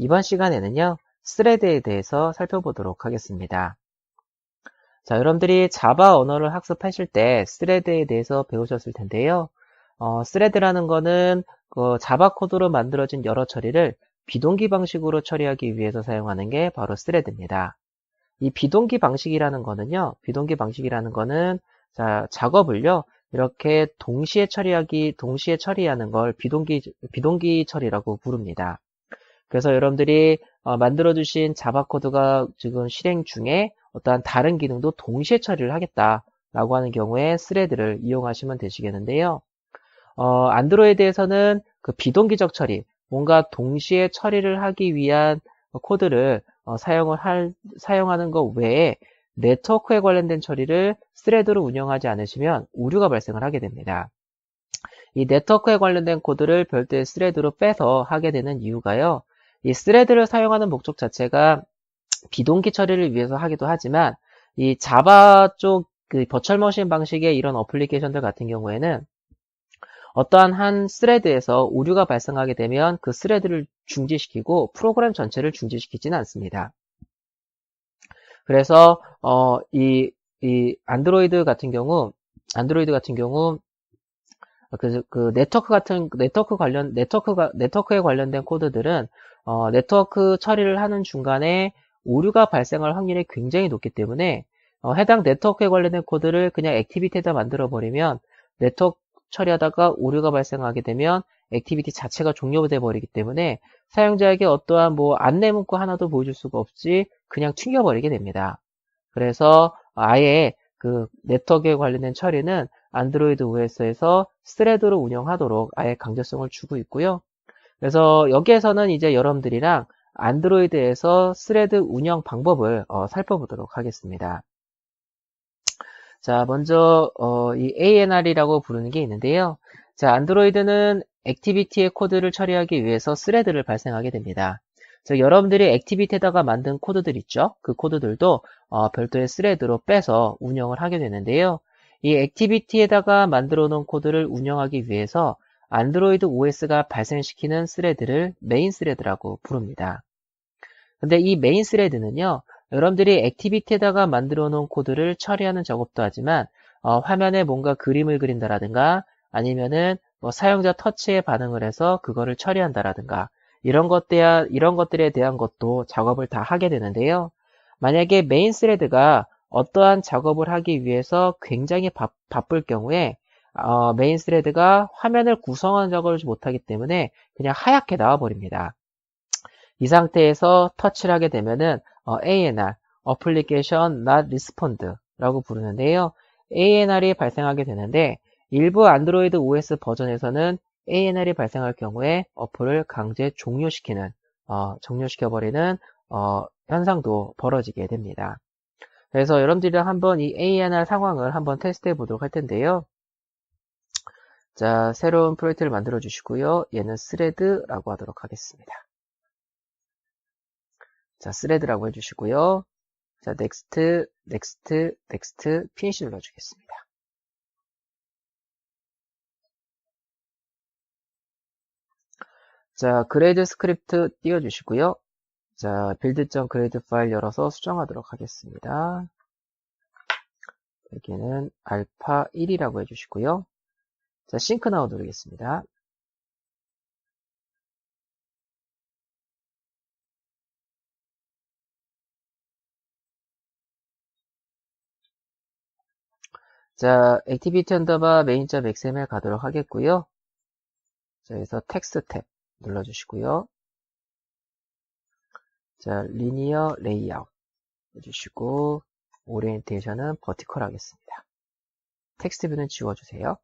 이번 시간에는요, 스레드에 대해서 살펴보도록 하겠습니다. 자, 여러분들이 자바 언어를 학습하실 때 스레드에 대해서 배우셨을 텐데요. 스레드라는 거는 자바 코드로 만들어진 여러 처리를 비동기 방식으로 처리하기 위해서 사용하는 게 바로 스레드입니다. 이 비동기 방식이라는 거는 자, 작업을요, 이렇게 동시에 처리하는 걸 비동기 처리라고 부릅니다. 그래서 여러분들이 만들어주신 자바 코드가 지금 실행 중에 어떠한 다른 기능도 동시에 처리를 하겠다라고 하는 경우에 스레드를 이용하시면 되시겠는데요. 안드로이드에서는 그 비동기적 처리, 뭔가 동시에 처리를 하기 위한 코드를 사용하는 것 외에 네트워크에 관련된 처리를 스레드로 운영하지 않으시면 오류가 발생을 하게 됩니다. 이 네트워크에 관련된 코드를 별도의 스레드로 빼서 하게 되는 이유가요. 이 스레드를 사용하는 목적 자체가 비동기 처리를 위해서 하기도 하지만 이 자바 쪽 그 버추얼 머신 방식의 이런 어플리케이션들 같은 경우에는 어떠한 한 스레드에서 오류가 발생하게 되면 그 스레드를 중지시키고 프로그램 전체를 중지시키지는 않습니다. 그래서 이 안드로이드 같은 경우 네트워크에 관련된 코드들은 네트워크 처리를 하는 중간에 오류가 발생할 확률이 굉장히 높기 때문에 해당 네트워크에 관련된 코드를 그냥 액티비티에다 만들어 버리면 네트워크 처리하다가 오류가 발생하게 되면 액티비티 자체가 종료돼 버리기 때문에 사용자에게 어떠한 안내 문구 하나도 보여줄 수가 없이 그냥 튕겨버리게 됩니다. 그래서 아예 그 네트워크에 관련된 처리는 안드로이드 OS에서 스레드로 운영하도록 아예 강제성을 주고 있고요. 그래서 여기에서는 이제 여러분들이랑 안드로이드에서 스레드 운영 방법을 살펴보도록 하겠습니다. 자, 먼저 이 ANR이라고 부르는 게 있는데요. 자, 안드로이드는 액티비티의 코드를 처리하기 위해서 스레드를 발생하게 됩니다. 즉, 여러분들이 액티비티에다가 만든 코드들 있죠? 그 코드들도 별도의 스레드로 빼서 운영을 하게 되는데요. 이 액티비티에다가 만들어 놓은 코드를 운영하기 위해서 안드로이드 OS가 발생시키는 스레드를 메인 스레드라고 부릅니다. 근데 이 메인 스레드는요, 여러분들이 액티비티에다가 만들어 놓은 코드를 처리하는 작업도 하지만 화면에 뭔가 그림을 그린다라든가 아니면은 사용자 터치에 반응을 해서 그거를 처리한다라든가 이런 것들에 대한 것도 작업을 다 하게 되는데요. 만약에 메인 스레드가 어떠한 작업을 하기 위해서 굉장히 바쁠 경우에 메인 스레드가 화면을 구성하는 작업을 못하기 때문에 그냥 하얗게 나와버립니다. 이 상태에서 터치를 하게 되면은 ANR, Application Not Respond 라고 부르는데요. ANR이 발생하게 되는데 일부 안드로이드 OS 버전에서는 ANR이 발생할 경우에 어플을 강제 종료시켜버리는 현상도 벌어지게 됩니다. 그래서 여러분들이랑 한번 이 ANR 상황을 한번 테스트해 보도록 할 텐데요. 자, 새로운 프로젝트를 만들어 주시고요. 얘는 스레드라고 하도록 하겠습니다. 자, 스레드라고 해주시고요. 자, 넥스트, 피니시 눌러주겠습니다. 자, 그레이드 스크립트 띄워주시고요. 자, build.grade 파일 열어서 수정하도록 하겠습니다. 여기는 알파 1이라고 해주시고요. 자, 싱크 나우 누르겠습니다. 자, 액티비티 언더바 main.xml 가도록 하겠고요. 자, 여기서 텍스트 탭 눌러주시고요. 자, 리니어 레이아웃 해주시고 오리엔테이션은 버티컬 하겠습니다. 텍스트 뷰는 지워주세요.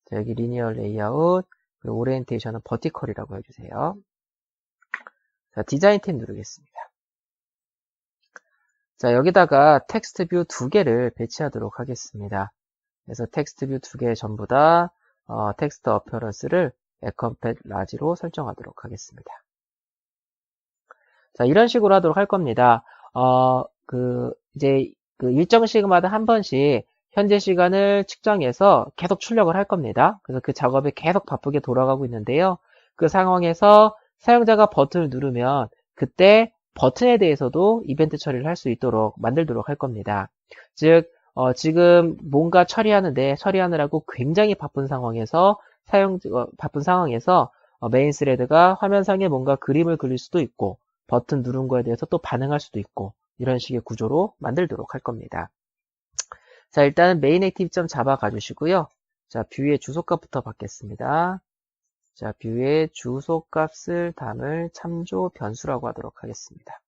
자, 여기 리니어 레이아웃 그리고 오리엔테이션은 버티컬이라고 해주세요. 자, 디자인 탭 누르겠습니다. 자, 여기다가 텍스트 뷰 2개를 배치하도록 하겠습니다. 그래서 텍스트 뷰 2개 전부 다 텍스트 어피어런스를 에컴팻 라지로 설정하도록 하겠습니다. 자, 이런 식으로 하도록 할 겁니다. 이제 일정 시간마다 한 번씩 현재 시간을 측정해서 계속 출력을 할 겁니다. 그래서 그 작업이 계속 바쁘게 돌아가고 있는데요. 그 상황에서 사용자가 버튼을 누르면 그때 버튼에 대해서도 이벤트 처리를 할 수 있도록 만들도록 할 겁니다. 즉 지금 뭔가 처리하느라고 굉장히 바쁜 상황에서 메인 스레드가 화면상에 뭔가 그림을 그릴 수도 있고 버튼 누른 거에 대해서 또 반응할 수도 있고 이런 식의 구조로 만들도록 할 겁니다. 자, 일단 메인 액티비티 자바 가주시고요. 자, 뷰의 주소값부터 받겠습니다. 자, 뷰의 주소값을 담을 참조 변수라고 하도록 하겠습니다.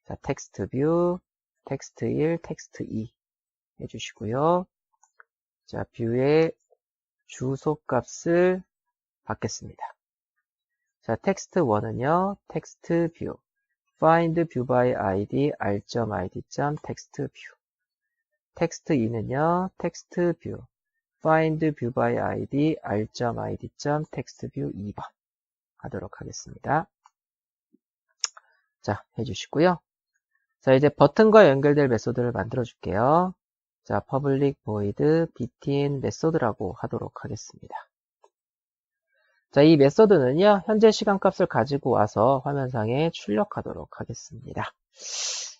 자, 텍스트 뷰, 텍스트 1, 텍스트 2 해주시고요. 자, 뷰의 주소값을 받겠습니다. 자, 텍스트 1은요, 텍스트 뷰, find view by id, r.id, 텍스트 뷰. 텍스트 2는요, 텍스트 뷰, find view by id, r.id, 텍스트 뷰 2번 하도록 하겠습니다. 자, 해주시고요. 자, 이제 버튼과 연결될 메소드를 만들어 줄게요. 자, public void btn 메소드라고 하도록 하겠습니다. 자, 이 메소드는요, 현재 시간값을 가지고 와서 화면상에 출력하도록 하겠습니다.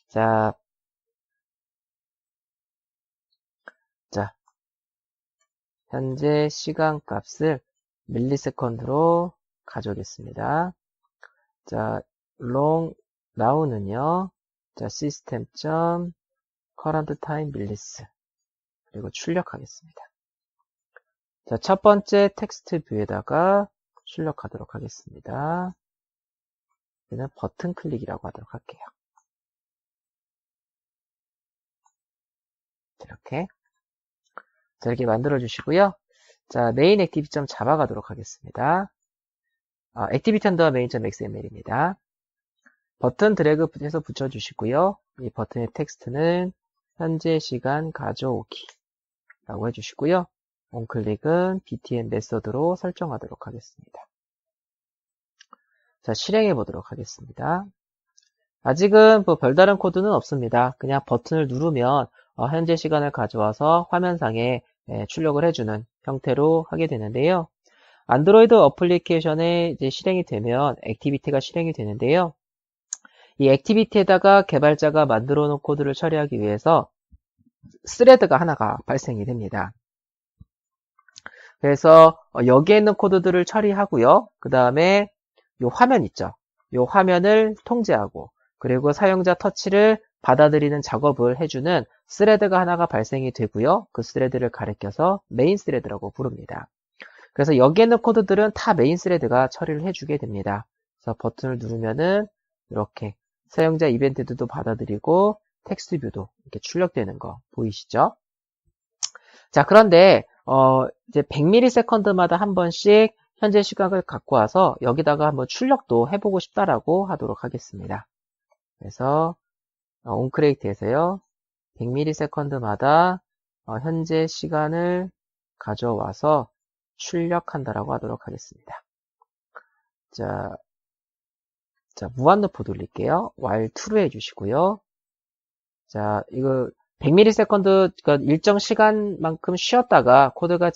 자, 현재 시간값을 밀리세컨드로 가져오겠습니다. 자, long now는요, 자, system.current time millis 그리고 출력하겠습니다. 자, 첫 번째 텍스트 뷰에다가 출력하도록 하겠습니다. 얘는 버튼 클릭이라고 하도록 할게요. 이렇게. 자, 이렇게 만들어 주시고요. 자, 메인 액티비티 자바 가도록 하겠습니다. 액티비티 언더 메인.xml입니다. 버튼 드래그해서 붙여주시고요. 이 버튼의 텍스트는 현재 시간 가져오기 라고 해주시고요. onClick은 btn 메소드로 설정하도록 하겠습니다. 자, 실행해 보도록 하겠습니다. 아직은 뭐 별다른 코드는 없습니다. 그냥 버튼을 누르면 현재 시간을 가져와서 화면상에 출력을 해주는 형태로 하게 되는데요. 안드로이드 어플리케이션에 이제 실행이 되면 액티비티가 실행이 되는데요. 이 액티비티에다가 개발자가 만들어 놓은 코드를 처리하기 위해서 스레드가 하나가 발생이 됩니다. 그래서 여기에 있는 코드들을 처리하고요. 그 다음에 이 화면 있죠. 이 화면을 통제하고 그리고 사용자 터치를 받아들이는 작업을 해주는 스레드가 하나가 발생이 되고요. 그 스레드를 가리켜서 메인 스레드라고 부릅니다. 그래서 여기에 있는 코드들은 다 메인 스레드가 처리를 해주게 됩니다. 그래서 버튼을 누르면은 이렇게 사용자 이벤트들도 받아들이고 텍스트 뷰도 이렇게 출력되는 거 보이시죠? 자, 그런데 이제 100ms마다 한 번씩 현재 시각을 갖고 와서 여기다가 한번 출력도 해보고 싶다라고 하도록 하겠습니다. 그래서 onCreate에서요 100ms마다 현재 시간을 가져와서 출력한다라고 하도록 하겠습니다. 자, 무한루프 돌릴게요. while true로 해주시고요. 자, 이거 100ms, 그러니까 일정 시간만큼 쉬었다가 코드를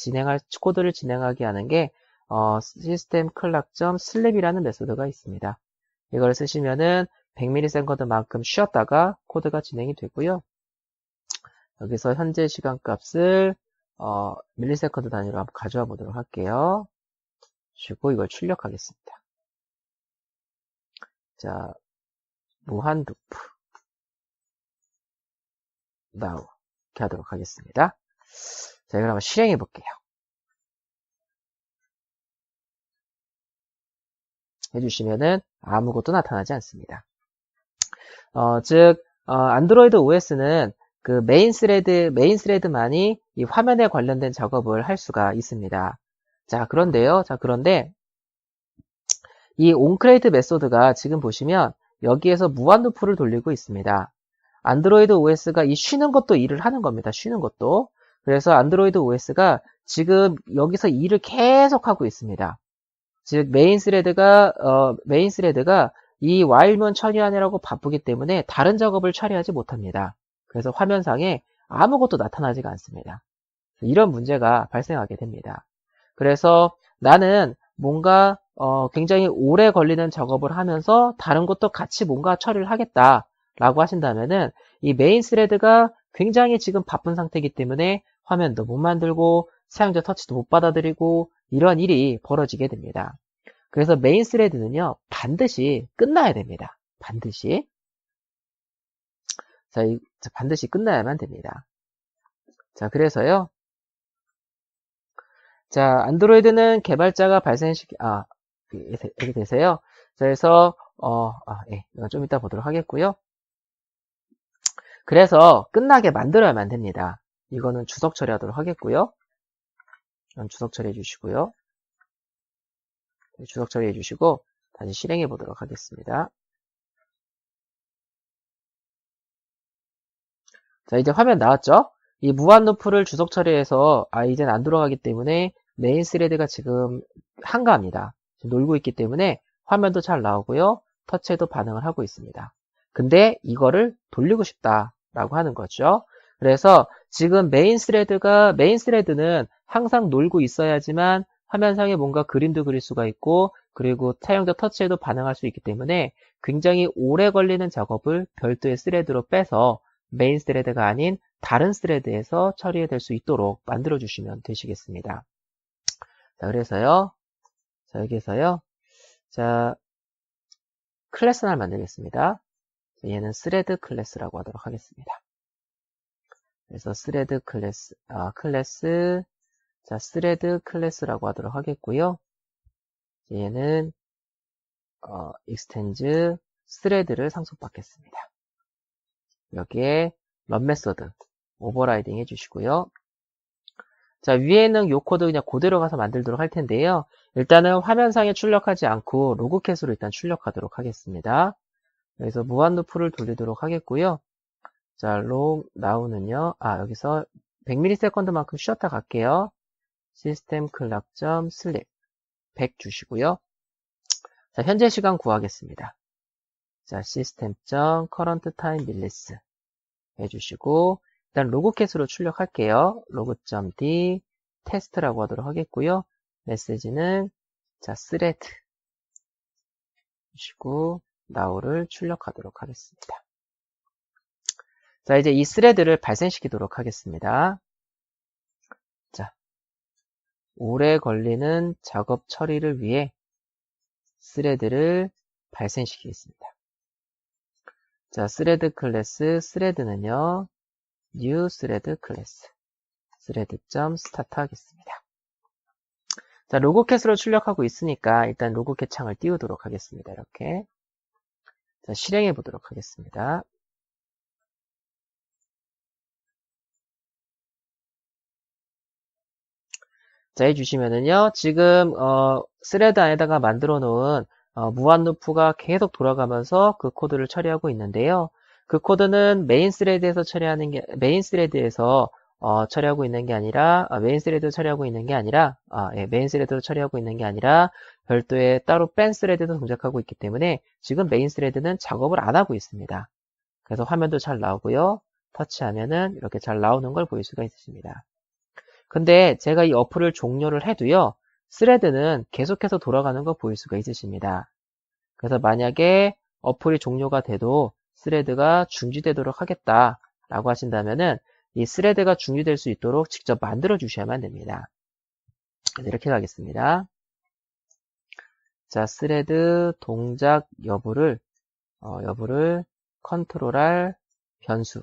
진행하게 하는 게 system clock.sleep이라는 메소드가 있습니다. 이걸 쓰시면은 100ms만큼 쉬었다가 코드가 진행이 되고요. 여기서 현재 시간 값을 밀리세컨드 단위로 한번 가져와 보도록 할게요. 쉬고 이걸 출력하겠습니다. 자, 무한 루프 now 이렇게 하도록 하겠습니다. 자, 이걸 한번 실행해 볼게요. 해주시면은 아무것도 나타나지 않습니다. 즉 안드로이드 OS는 그 메인 스레드만이 이 화면에 관련된 작업을 할 수가 있습니다. 자, 그런데 이 onCreate 메소드가 지금 보시면 여기에서 무한 루프를 돌리고 있습니다. 안드로이드 OS가 이 쉬는 것도 일을 하는 겁니다. 쉬는 것도. 그래서 안드로이드 OS가 지금 여기서 일을 계속 하고 있습니다. 즉 메인 스레드가 이 while문 처리하느라고 바쁘기 때문에 다른 작업을 처리하지 못합니다. 그래서 화면상에 아무것도 나타나지가 않습니다. 이런 문제가 발생하게 됩니다. 그래서 나는 뭔가 굉장히 오래 걸리는 작업을 하면서 다른 것도 같이 뭔가 처리를 하겠다라고 하신다면은 이 메인 스레드가 굉장히 지금 바쁜 상태이기 때문에 화면도 못 만들고 사용자 터치도 못 받아들이고 이런 일이 벌어지게 됩니다. 그래서 메인 스레드는요, 반드시 끝나야 됩니다. 반드시. 자, 반드시 끝나야만 됩니다. 자, 그래서요. 자, 안드로이드는 개발자가 이렇게 되세요. 자, 그래서, 예, 이건 좀 이따 보도록 하겠고요. 그래서 끝나게 만들어야만 됩니다. 이거는 주석 처리하도록 하겠고요. 이건 주석 처리해 주시고요. 주석 처리해 주시고, 다시 실행해 보도록 하겠습니다. 자, 이제 화면 나왔죠? 이 무한 루프를 주석 처리해서, 이젠 안 돌아가기 때문에 메인 스레드가 지금 한가합니다. 지금 놀고 있기 때문에 화면도 잘 나오고요. 터치에도 반응을 하고 있습니다. 근데 이거를 돌리고 싶다라고 하는 거죠. 그래서 지금 메인 스레드는 항상 놀고 있어야지만 화면상에 뭔가 그림도 그릴 수가 있고, 그리고 사용자 터치에도 반응할 수 있기 때문에 굉장히 오래 걸리는 작업을 별도의 스레드로 빼서 메인 스레드가 아닌 다른 스레드에서 처리될 수 있도록 만들어 주시면 되시겠습니다. 자, 그래서요. 자, 여기에서요. 자, 클래스 하나 만들겠습니다. 얘는 스레드 클래스라고 하도록 하겠습니다. 그래서 스레드 클래스, 자, 스레드 클래스라고 하도록 하겠고요. 얘는 익스텐즈 스레드를 상속받겠습니다. 여기에 런 메소드 오버라이딩 해주시고요. 자, 위에는 요 코드 그냥 그대로 가서 만들도록 할 텐데요. 일단은 화면상에 출력하지 않고 로그캣으로 일단 출력하도록 하겠습니다. 그래서 무한 루프를 돌리도록 하겠고요. 자, now는요. 여기서 100ms만큼 쉬었다 갈게요. 시스템 클락점 슬립 100 주시고요. 자, 현재 시간 구하겠습니다. 자, 시스템.current time millis 해주시고, 일단 로그캣으로 출력할게요. log.d 테스트라고 하도록 하겠고요. 메시지는 자, 스레드 주시고 now를 출력하도록 하겠습니다. 자, 이제 이 스레드를 발생시키도록 하겠습니다. 자, 오래 걸리는 작업 처리를 위해 스레드를 발생시키겠습니다. 자, 스레드 클래스, 스레드는요, new 스레드 클래스, 스레드.start 하겠습니다. 자, 로그캣으로 출력하고 있으니까 일단 로그캣 창을 띄우도록 하겠습니다. 이렇게. 자, 실행해 보도록 하겠습니다. 자, 해주시면은요, 지금, 스레드 안에다가 만들어 놓은 무한 루프가 계속 돌아가면서 그 코드를 처리하고 있는데요. 그 코드는 메인 스레드에서 처리하고 있는 게 아니라, 메인 스레드로 처리하고 있는 게 아니라, 메인 스레드로 처리하고 있는 게 아니라, 별도의 따로 뺀 스레드도 동작하고 있기 때문에 지금 메인 스레드는 작업을 안 하고 있습니다. 그래서 화면도 잘 나오고요. 터치하면은 이렇게 잘 나오는 걸 보일 수가 있습니다. 근데 제가 이 어플을 종료를 해도요, 스레드는 계속해서 돌아가는 거 보일 수가 있으십니다. 그래서 만약에 어플이 종료가 돼도 스레드가 중지되도록 하겠다라고 하신다면은 이 스레드가 중지될 수 있도록 직접 만들어 주셔야만 됩니다. 그래서 이렇게 가겠습니다. 자, 스레드 동작 여부를 컨트롤 R 변수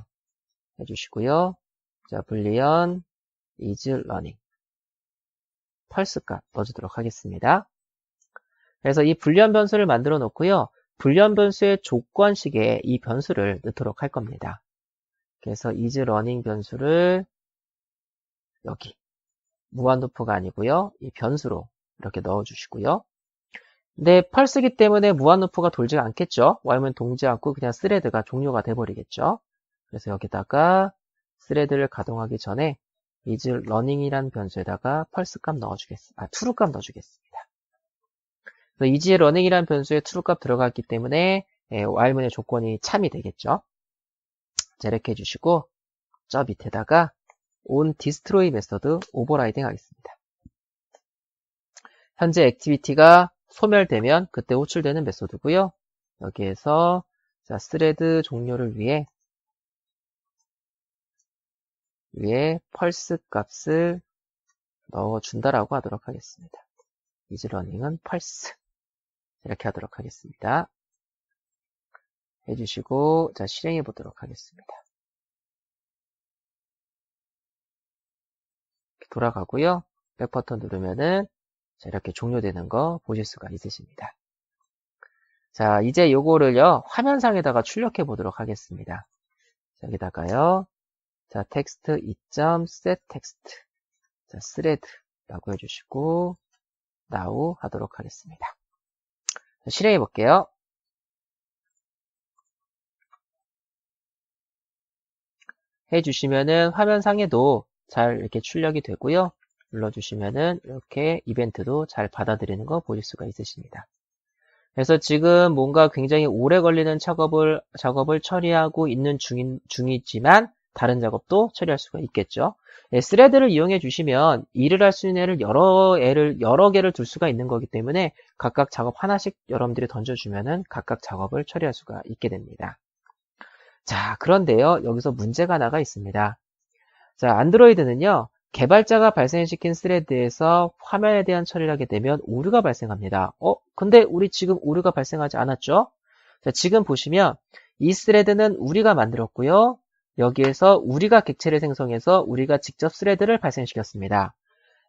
해주시고요. 자, 불리언 is running 펄스 값 넣어주도록 하겠습니다. 그래서 이 불리언 변수를 만들어 놓고요. 불리언 변수의 조건식에 이 변수를 넣도록 할 겁니다. 그래서 is running 변수를 여기 무한 루프가 아니고요. 이 변수로 이렇게 넣어주시고요. 근데 펄스기 때문에 무한 루프가 돌지가 않겠죠. while면 동지 않고 그냥 스레드가 종료가 돼버리겠죠. 그래서 여기다가 스레드를 가동하기 전에 is running이라는 변수에다가 펄스 값 넣어주겠습니다. true 값 넣어주겠습니다. 그래서 is running이라는 변수에 true 값 들어갔기 때문에 while문의 조건이 참이 되겠죠. 자, 이렇게 해주시고 저 밑에다가 on destroy 메서드 오버라이딩 하겠습니다. 현재 액티비티가 소멸되면 그때 호출되는 메소드고요. 여기에서 자, 스레드 종료를 위해 펄스 값을 넣어준다라고 하도록 하겠습니다. 이즈러닝은 펄스 이렇게 하도록 하겠습니다. 해주시고 자 실행해 보도록 하겠습니다. 돌아가고요. 백 버튼 누르면은 자, 이렇게 종료되는 거 보실 수가 있으십니다. 자, 이제 요거를요, 화면상에다가 출력해 보도록 하겠습니다. 자, 여기다가요, 자, 텍스트 2.set 텍스트, 자, thread라고 해주시고, now 하도록 하겠습니다. 자, 실행해 볼게요. 해주시면은 화면상에도 잘 이렇게 출력이 되고요. 눌러주시면은 이렇게 이벤트도 잘 받아들이는 거 보실 수가 있으십니다. 그래서 지금 뭔가 굉장히 오래 걸리는 작업을 처리하고 있는 중이지만 다른 작업도 처리할 수가 있겠죠. 네, 스레드를 이용해 주시면 일을 할 수 있는 애를 여러 개를 둘 수가 있는 거기 때문에 각각 작업 하나씩 여러분들이 던져주면은 각각 작업을 처리할 수가 있게 됩니다. 자, 그런데요, 여기서 문제가 하나가 있습니다. 자, 안드로이드는요, 개발자가 발생시킨 스레드에서 화면에 대한 처리를 하게 되면 오류가 발생합니다. 근데 우리 지금 오류가 발생하지 않았죠? 자, 지금 보시면 이 스레드는 우리가 만들었고요. 여기에서 우리가 객체를 생성해서 우리가 직접 스레드를 발생시켰습니다.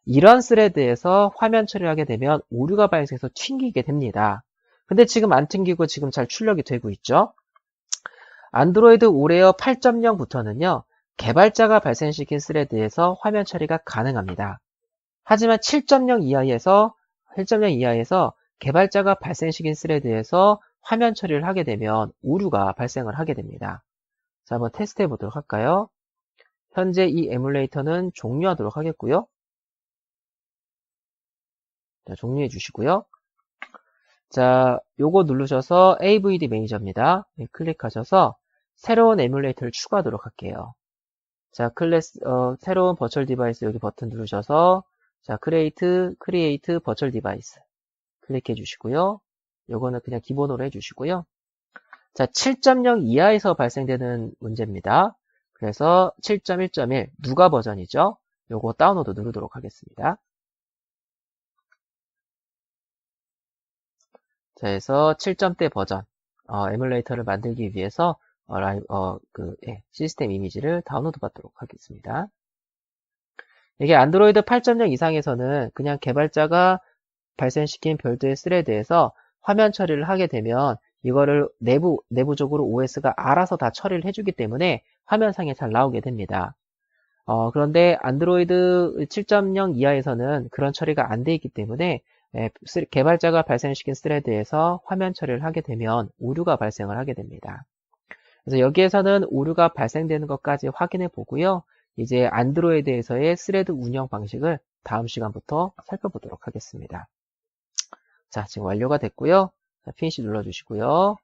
이런 스레드에서 화면 처리를 하게 되면 오류가 발생해서 튕기게 됩니다. 근데 지금 안 튕기고 지금 잘 출력이 되고 있죠? 안드로이드 오레어 8.0부터는요. 개발자가 발생시킨 스레드에서 화면 처리가 가능합니다. 하지만 7.0 이하에서 개발자가 발생시킨 스레드에서 화면 처리를 하게 되면 오류가 발생을 하게 됩니다. 자, 한번 테스트 해보도록 할까요? 현재 이 에뮬레이터는 종료하도록 하겠고요. 자, 종료해 주시고요. 자, 요거 누르셔서 AVD 매니저입니다. 네, 클릭하셔서 새로운 에뮬레이터를 추가하도록 할게요. 자, 새로운 버추얼 디바이스 여기 버튼 누르셔서 자, 크리에이트 버추얼 디바이스 클릭해 주시고요. 요거는 그냥 기본으로 해 주시고요. 자, 7.0 이하에서 발생되는 문제입니다. 그래서 7.1.1 누가 버전이죠? 요거 다운로드 누르도록 하겠습니다. 자, 해서 7점대 버전 에뮬레이터를 만들기 위해서 시스템 이미지를 다운로드 받도록 하겠습니다. 이게 안드로이드 8.0 이상에서는 그냥 개발자가 발생시킨 별도의 스레드에서 화면 처리를 하게 되면 이거를 내부적으로 OS가 알아서 다 처리를 해주기 때문에 화면상에 잘 나오게 됩니다. 그런데 안드로이드 7.0 이하에서는 그런 처리가 안 돼 있기 때문에 개발자가 발생시킨 스레드에서 화면 처리를 하게 되면 오류가 발생을 하게 됩니다. 그래서 여기에서는 오류가 발생되는 것까지 확인해 보고요. 이제 안드로이드에서의 스레드 운영 방식을 다음 시간부터 살펴보도록 하겠습니다. 자, 지금 완료가 됐고요. 자, 피니시 눌러주시고요.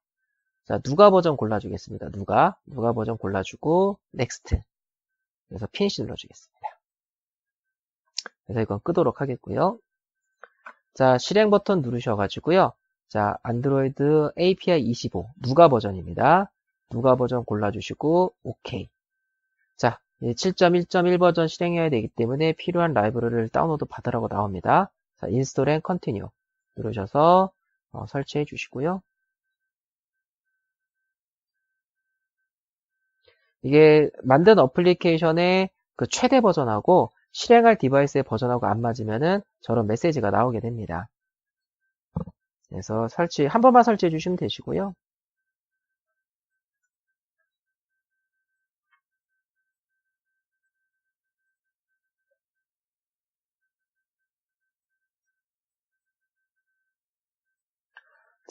자, 누가 버전 골라주겠습니다. 누가 버전 골라주고 넥스트. 그래서 피니시 눌러주겠습니다. 그래서 이건 끄도록 하겠고요. 자, 실행 버튼 누르셔가지고요. 자, 안드로이드 API 25 누가 버전입니다. 누가 버전 골라주시고 OK. 자, 7.1.1 버전 실행해야 되기 때문에 필요한 라이브러리를 다운로드 받으라고 나옵니다. 자, 인스톨 앤 컨티뉴 누르셔서 설치해 주시고요. 이게 만든 어플리케이션의 그 최대 버전하고 실행할 디바이스의 버전하고 안 맞으면은 저런 메시지가 나오게 됩니다. 그래서 한 번만 설치해 주시면 되시고요.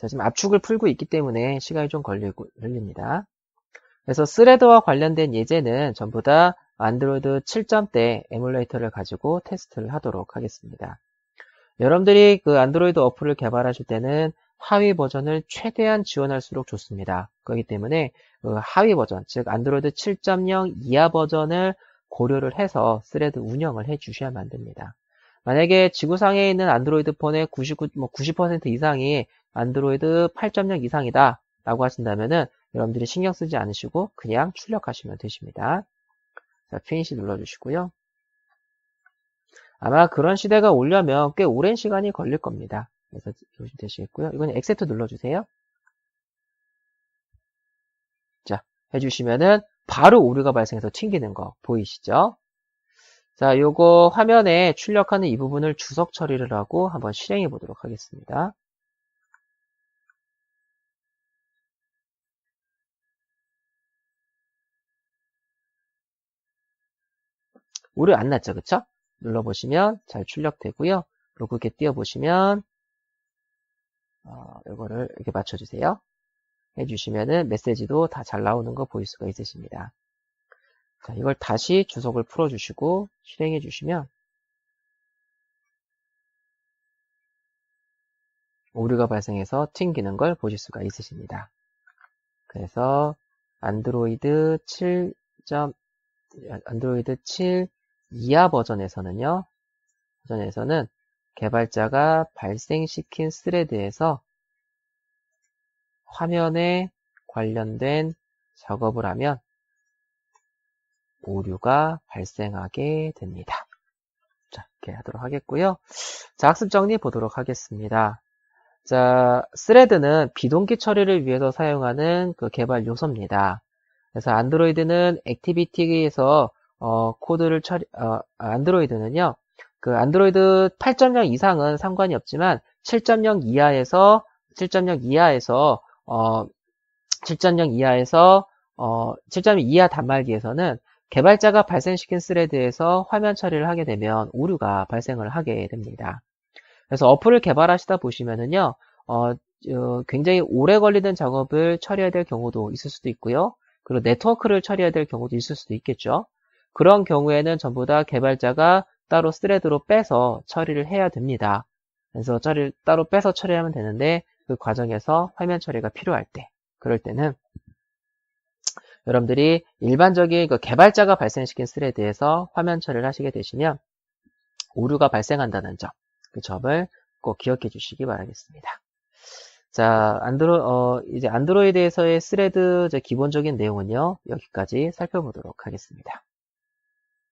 자, 지금 압축을 풀고 있기 때문에 시간이 좀 걸립니다. 그래서 스레드와 관련된 예제는 전부 다 안드로이드 7점대 에뮬레이터를 가지고 테스트를 하도록 하겠습니다. 여러분들이 그 안드로이드 어플을 개발하실 때는 하위 버전을 최대한 지원할수록 좋습니다. 그렇기 때문에 그 하위 버전, 즉 안드로이드 7.0 이하 버전을 고려를 해서 스레드 운영을 해 주셔야만 됩니다. 만약에 지구상에 있는 안드로이드 폰의 90% 이상이 안드로이드 8.0 이상이다 라고 하신다면은 여러분들이 신경 쓰지 않으시고 그냥 출력하시면 되십니다. 자, 피니시 눌러주시고요. 아마 그런 시대가 오려면 꽤 오랜 시간이 걸릴 겁니다. 그래서 보시면 되시겠고요. 이건 액세프트 눌러주세요. 자, 해주시면은 바로 오류가 발생해서 튕기는 거 보이시죠? 자, 요거 화면에 출력하는 이 부분을 주석 처리를 하고 한번 실행해 보도록 하겠습니다. 오류 안 났죠, 그쵸? 눌러보시면 잘 출력되고요. 로그게 띄워보시면 요거를 이렇게 맞춰주세요. 해주시면은 메시지도 다 잘 나오는 거 보일 수가 있으십니다. 자, 이걸 다시 주석을 풀어주시고 실행해 주시면 오류가 발생해서 튕기는 걸 보실 수가 있으십니다. 그래서 안드로이드 7 이하 버전에서는 개발자가 발생시킨 스레드에서 화면에 관련된 작업을 하면 오류가 발생하게 됩니다. 자, 이렇게 하도록 하겠고요. 자, 학습 정리 보도록 하겠습니다. 자, 스레드는 비동기 처리를 위해서 사용하는 그 개발 요소입니다. 그래서 안드로이드는 액티비티에서 코드를 안드로이드는요, 그 안드로이드 8.0 이상은 상관이 없지만 7.0 이하에서 7.0 이하 단말기에서는 개발자가 발생시킨 스레드에서 화면 처리를 하게 되면 오류가 발생을 하게 됩니다. 그래서 어플을 개발하시다 보시면은요, 굉장히 오래 걸리는 작업을 처리해야 될 경우도 있을 수도 있고요. 그리고 네트워크를 처리해야 될 경우도 있을 수도 있겠죠. 그런 경우에는 전부 다 개발자가 따로 스레드로 빼서 처리를 해야 됩니다. 그래서 따로 빼서 처리하면 되는데 그 과정에서 화면 처리가 필요할 때, 그럴 때는 여러분들이 일반적인 그 개발자가 발생시킨 스레드에서 화면 처리를 하시게 되시면 오류가 발생한다는 점, 그 점을 꼭 기억해 주시기 바라겠습니다. 자, 이제 안드로이드에서의 스레드 기본적인 내용은요, 여기까지 살펴보도록 하겠습니다.